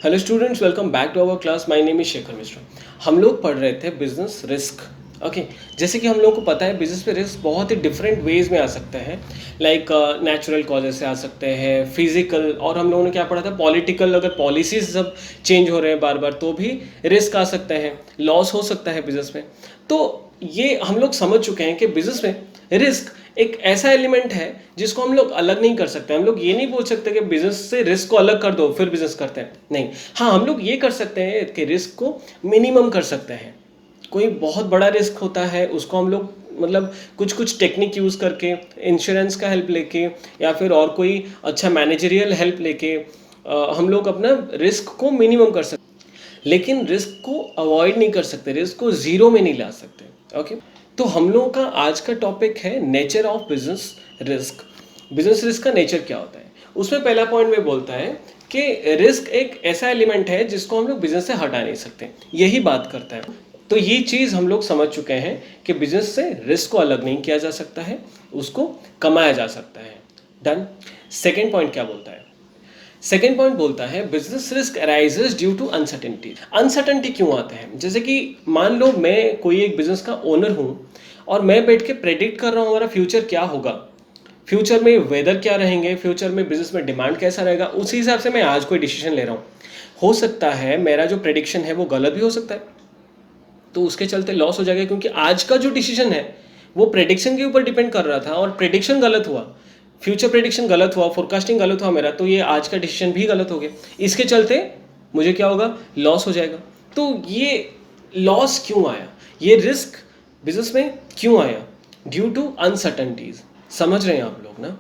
Hello students, welcome back to our class. My name is Shekhar Mishra. हम लोग पढ़ रहे थे बिजनेस रिस्क। ओके, जैसे कि हम लोगों को पता है बिजनेस पे रिस्क बहुत ही डिफरेंट वेज में आ सकते हैं। लाइक नेचुरल कॉजेज से आ सकते हैं, फिजिकल, और हम लोगों ने क्या पढ़ा था, पॉलिटिकल। अगर पॉलिसीज सब चेंज हो रहे हैं बार बार तो भी रिस्क आ सकते हैं, लॉस हो सकता है बिजनेस में। तो ये हम लोग समझ चुके हैं कि बिजनेस में रिस्क एक ऐसा एलिमेंट है जिसको हम लोग अलग नहीं कर सकते। हम लोग ये नहीं बोल सकते कि बिजनेस से रिस्क को अलग कर दो फिर बिजनेस करते हैं, नहीं। हाँ, हम लोग ये कर सकते हैं कि रिस्क को मिनिमम कर सकते हैं। कोई बहुत बड़ा रिस्क होता है उसको हम लोग मतलब कुछ कुछ टेक्निक यूज़ करके, इंश्योरेंस का हेल्प लेके या फिर और कोई अच्छा मैनेजरियल हेल्प लेके हम लोग अपना रिस्क को मिनिमम कर सकते हैं। लेकिन रिस्क को अवॉइड नहीं कर सकते, रिस्क को ज़ीरो में नहीं ला सकते। ओके, तो हम लोगों का आज का टॉपिक है nature of business risk. Business risk का नेचर क्या होता है, उसमें पहला पॉइंट में बोलता है कि रिस्क एक ऐसा एलिमेंट है जिसको हम लोग बिजनेस से हटा नहीं सकते, यही बात करता है। तो ये चीज़ हम लोग समझ चुके हैं कि बिजनेस से रिस्क को अलग नहीं किया जा सकता है, उसको कमाया जा सकता है। डन। सेकेंड पॉइंट क्या बोलता है? सेकेंड पॉइंट बोलता है business risk arises due to uncertainty. Uncertainty क्यों आते हैं? जैसे कि मान लो मैं कोई एक बिजनेस का ओनर हूँ और मैं बैठ के प्रेडिक्ट कर रहा हूँ हमारा फ्यूचर क्या होगा, फ्यूचर में वेदर क्या रहेंगे, फ्यूचर में बिजनेस में डिमांड कैसा रहेगा, उसी हिसाब से मैं आज कोई डिसीजन ले रहा हूँ। हो सकता है मेरा जो प्रेडिक्शन है वो गलत भी हो सकता है, तो उसके चलते लॉस हो जाएगा, क्योंकि आज का जो डिसीजन है वो प्रेडिक्शन के ऊपर डिपेंड कर रहा था और प्रेडिक्शन गलत हुआ, फ्यूचर प्रेडिक्शन गलत हुआ, फोरकास्टिंग गलत हुआ मेरा, तो ये आज का डिसीजन भी गलत हो गया। इसके चलते मुझे क्या होगा, लॉस हो जाएगा। तो ये लॉस क्यों आया, ये रिस्क बिजनेस में क्यों आया? Due to uncertainties. समझ रहे हैं आप लोग ना?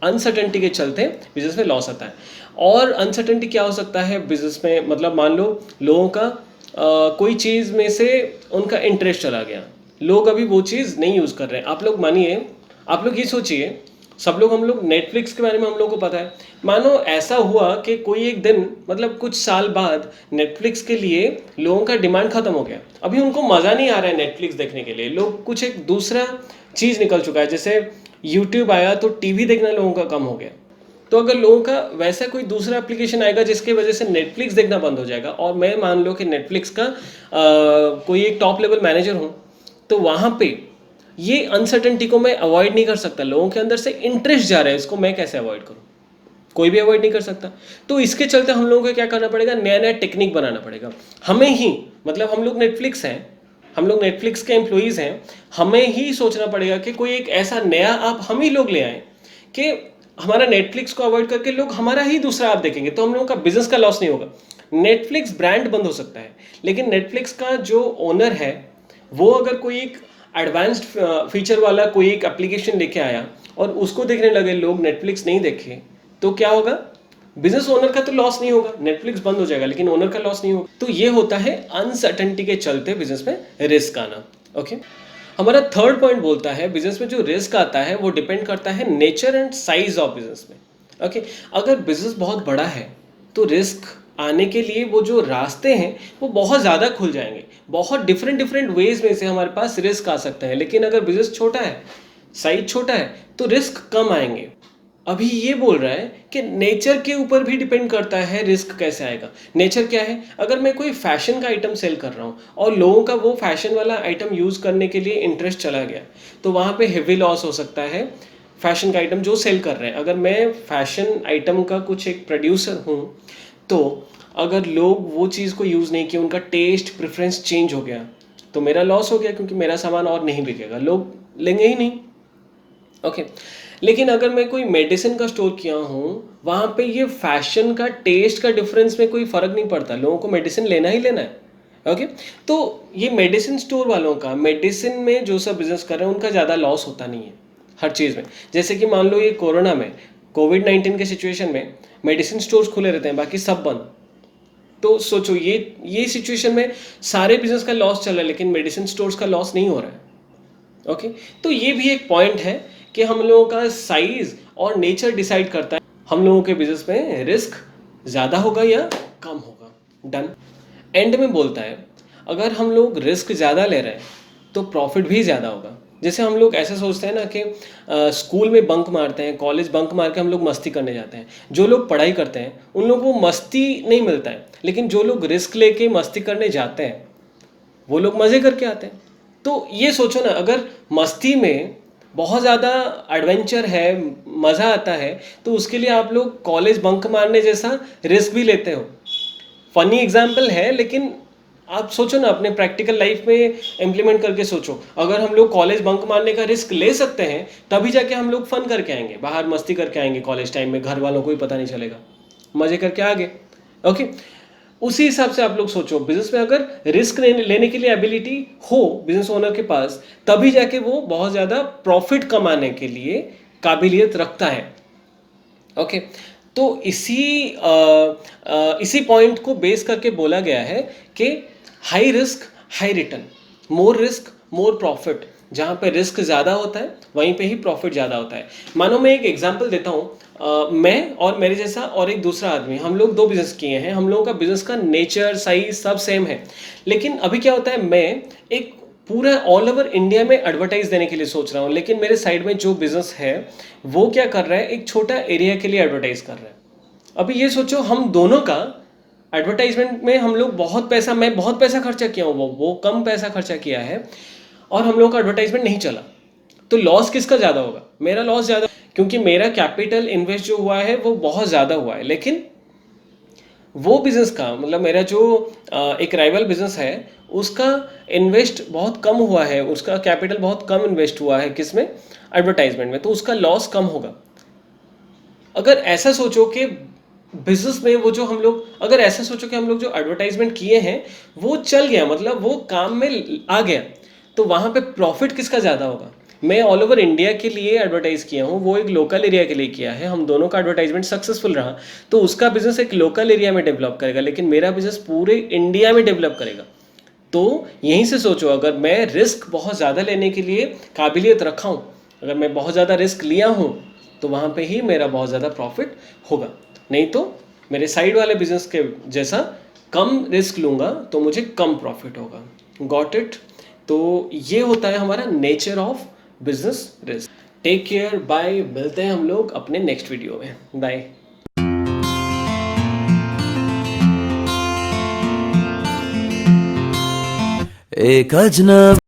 अनसर्टेनिटी के चलते बिजनेस में लॉस आता है। और अनसर्टेनिटी क्या हो सकता है बिजनेस में, मतलब मान लो लोगों का कोई चीज़ में से उनका इंटरेस्ट चला गया, लोग अभी वो चीज़ नहीं यूज़ कर रहे हैं। आप लोग मानिए, आप लोग ये सोचिए, सब लोग, हम लोग नेटफ्लिक्स के बारे में हम लोग को पता है। मानो ऐसा हुआ कि कोई एक दिन, मतलब कुछ साल बाद, नेटफ्लिक्स के लिए लोगों का डिमांड खत्म हो गया। अभी उनको मज़ा नहीं आ रहा है नेटफ्लिक्स देखने के लिए, लोग कुछ एक दूसरा चीज़ निकल चुका है। जैसे यूट्यूब आया तो टीवी देखना लोगों का कम हो गया। तो अगर लोगों का वैसा कोई दूसरा एप्लीकेशन आएगा जिसके वजह से नेटफ्लिक्स देखना बंद हो जाएगा, और मैं मान लो कि नेटफ्लिक्स का कोई एक टॉप लेवल मैनेजर हूँ, तो वहाँ पे ये अनसर्टेनिटी को मैं अवॉइड नहीं कर सकता। लोगों के अंदर से इंटरेस्ट जा रहा है, इसको मैं कैसे अवॉइड करूँ? कोई भी अवॉइड नहीं कर सकता। तो इसके चलते हम लोगों को क्या करना पड़ेगा, नया नया टेक्निक बनाना पड़ेगा हमें ही। मतलब हम लोग नेटफ्लिक्स हैं, हम लोग नेटफ्लिक्स के एम्प्लॉइज़ हैं, हमें ही सोचना पड़ेगा कि कोई एक ऐसा नया ऐप हम ही लोग ले आएँ कि हमारा नेटफ्लिक्स को अवॉइड करके लोग हमारा ही दूसरा ऐप देखेंगे, तो हम लोगों का बिजनेस का लॉस नहीं होगा। नेटफ्लिक्स ब्रांड बंद हो सकता है, लेकिन नेटफ्लिक्स का जो ओनर है वो अगर कोई एक एडवांस्ड फीचर वाला कोई एक एप्लीकेशन लेके आया और उसको देखने लगे लोग, नेटफ्लिक्स नहीं देखे, तो क्या होगा? बिजनेस ओनर का तो लॉस नहीं होगा, नेटफ्लिक्स बंद हो जाएगा, लेकिन ओनर का लॉस नहीं होगा। तो ये होता है अनसर्टेनिटी के चलते बिजनेस में रिस्क आना। ओके, हमारा थर्ड पॉइंट बोलता है बिजनेस में जो रिस्क आता है वो डिपेंड करता है nature and size of business में। ओके, अगर बिजनेस बहुत बड़ा है तो रिस्क आने के लिए वो जो रास्ते हैं वो बहुत ज़्यादा खुल जाएंगे, बहुत डिफरेंट डिफरेंट वेज में से हमारे पास रिस्क आ सकते हैं। लेकिन अगर बिजनेस छोटा है, साइज छोटा है, तो रिस्क कम आएंगे। अभी ये बोल रहा है कि नेचर के ऊपर भी डिपेंड करता है रिस्क कैसे आएगा। नेचर क्या है? अगर मैं कोई फैशन का आइटम सेल कर रहा हूँ और लोगों का वो फैशन वाला आइटम यूज़ करने के लिए इंटरेस्ट चला गया, तो वहाँ पे हेवी लॉस हो सकता है फैशन का आइटम जो सेल कर रहे हैं। अगर मैं फैशन आइटम का कुछ एक प्रोड्यूसर हूँ, तो अगर लोग वो चीज़ को यूज़ नहीं किया, उनका टेस्ट प्रेफरेंस चेंज हो गया, तो मेरा लॉस हो गया, क्योंकि मेरा सामान और नहीं बिकेगा, लोग लेंगे ही नहीं। ओके, लेकिन अगर मैं कोई मेडिसिन का स्टोर किया हूँ, वहाँ पे ये फैशन का टेस्ट का डिफरेंस में कोई फ़र्क नहीं पड़ता, लोगों को मेडिसिन लेना ही लेना है। ओके, तो ये मेडिसिन स्टोर वालों का, मेडिसिन में जो सब बिजनेस कर रहे हैं, उनका ज़्यादा लॉस होता नहीं है हर चीज़ में। जैसे कि मान लो ये कोरोना में, कोविड-19 के सिचुएशन में मेडिसिन स्टोर्स खुले रहते हैं, बाकी सब बंद। तो सोचो ये सिचुएशन में सारे बिजनेस का लॉस चल रहा है, लेकिन मेडिसिन स्टोर्स का लॉस नहीं हो रहा है। ओके, तो ये भी एक पॉइंट है कि हम लोगों का साइज और नेचर डिसाइड करता है हम लोगों के बिजनेस में रिस्क ज़्यादा होगा या कम होगा। डन। एंड में बोलता है अगर हम लोग रिस्क ज़्यादा ले रहे हैं तो प्रॉफिट भी ज़्यादा होगा। जैसे हम लोग ऐसे सोचते हैं ना कि स्कूल में बंक मारते हैं, कॉलेज बंक मार के हम लोग मस्ती करने जाते हैं। जो लोग पढ़ाई करते हैं उन लोगों को मस्ती नहीं मिलता है, लेकिन जो लोग रिस्क लेके मस्ती करने जाते हैं वो लोग मज़े करके आते हैं। तो ये सोचो ना, अगर मस्ती में बहुत ज़्यादा एडवेंचर है, मज़ा आता है, तो उसके लिए आप लोग कॉलेज बंक मारने जैसा रिस्क भी लेते हो। फनी एग्जाम्पल है, लेकिन आप सोचो ना, अपने प्रैक्टिकल लाइफ में इम्प्लीमेंट करके सोचो। अगर हम लोग कॉलेज बंक मारने का रिस्क ले सकते हैं तभी जाके हम लोग फन करके आएंगे, बाहर मस्ती करके आएंगे कॉलेज टाइम में, घर वालों को भी पता नहीं चलेगा, मज़े करके आगे। ओके, उसी हिसाब से आप लोग सोचो, बिजनेस में अगर रिस्क लेने के लिए एबिलिटी हो बिजनेस ओनर के पास, तभी जाके वो बहुत ज़्यादा प्रॉफिट कमाने के लिए काबिलियत रखता है। ओके, तो इसी पॉइंट को बेस करके बोला गया है कि high risk high return, more risk more profit. जहाँ पे रिस्क ज़्यादा होता है वहीं पे ही प्रॉफिट ज़्यादा होता है। मानो मैं एक एग्जांपल देता हूँ, मैं और मेरे जैसा और एक दूसरा आदमी, हम लोग दो बिजनेस किए हैं। हम लोगों का बिजनेस का नेचर साइज सब सेम है, लेकिन अभी क्या होता है, मैं एक पूरा ऑल ओवर इंडिया में एडवर्टाइज देने के लिए सोच रहा हूँ, लेकिन मेरे साइड में जो बिजनेस है वो क्या कर रहा है, एक छोटा एरिया के लिए एडवर्टाइज कर रहा है। अभी ये सोचो, हम दोनों का एडवर्टाइजमेंट में हम लोग बहुत पैसा, मैं बहुत पैसा खर्चा किया हूँ, वो कम पैसा खर्चा किया है, और हम लोगों का एडवर्टाइजमेंट नहीं चला। तो लॉस किसका ज़्यादा होगा? मेरा लॉस ज़्यादा, क्योंकि मेरा कैपिटल इन्वेस्ट जो हुआ है वो बहुत ज़्यादा हुआ है। लेकिन वो बिज़नेस का मतलब, मेरा जो एक राइवल बिज़नेस है उसका इन्वेस्ट बहुत कम हुआ है, उसका कैपिटल बहुत कम इन्वेस्ट हुआ है, किसमें? एडवर्टाइजमेंट में। तो उसका लॉस कम होगा। अगर ऐसा सोचो कि बिजनेस में वो जो हम लोग, अगर ऐसा सोचो कि हम लोग जो एडवर्टाइजमेंट किए हैं वो चल गया, मतलब वो काम में आ गया, तो वहाँ पे प्रॉफिट किसका ज़्यादा होगा? मैं ऑल ओवर इंडिया के लिए एडवर्टाइज किया हूँ, वो एक लोकल एरिया के लिए किया है। हम दोनों का एडवर्टाइजमेंट सक्सेसफुल रहा, तो उसका बिजनेस एक लोकल एरिया में डेवलप करेगा, लेकिन मेरा बिजनेस पूरे इंडिया में डेवलप करेगा। तो यहीं से सोचो, अगर मैं रिस्क बहुत ज़्यादा लेने के लिए काबिलियत रखा हूँ, अगर मैं बहुत ज़्यादा रिस्क लिया हूँ, तो वहाँ पे ही मेरा बहुत ज़्यादा प्रॉफिट होगा। नहीं तो मेरे साइड वाले बिजनेस के जैसा कम रिस्क लूँगा तो मुझे कम प्रॉफिट होगा। Got it? तो ये होता है हमारा nature of business risk. Take care, bye, मिलते हैं हम लोग अपने नेक्स्ट वीडियो में। बाय। एक अजनबी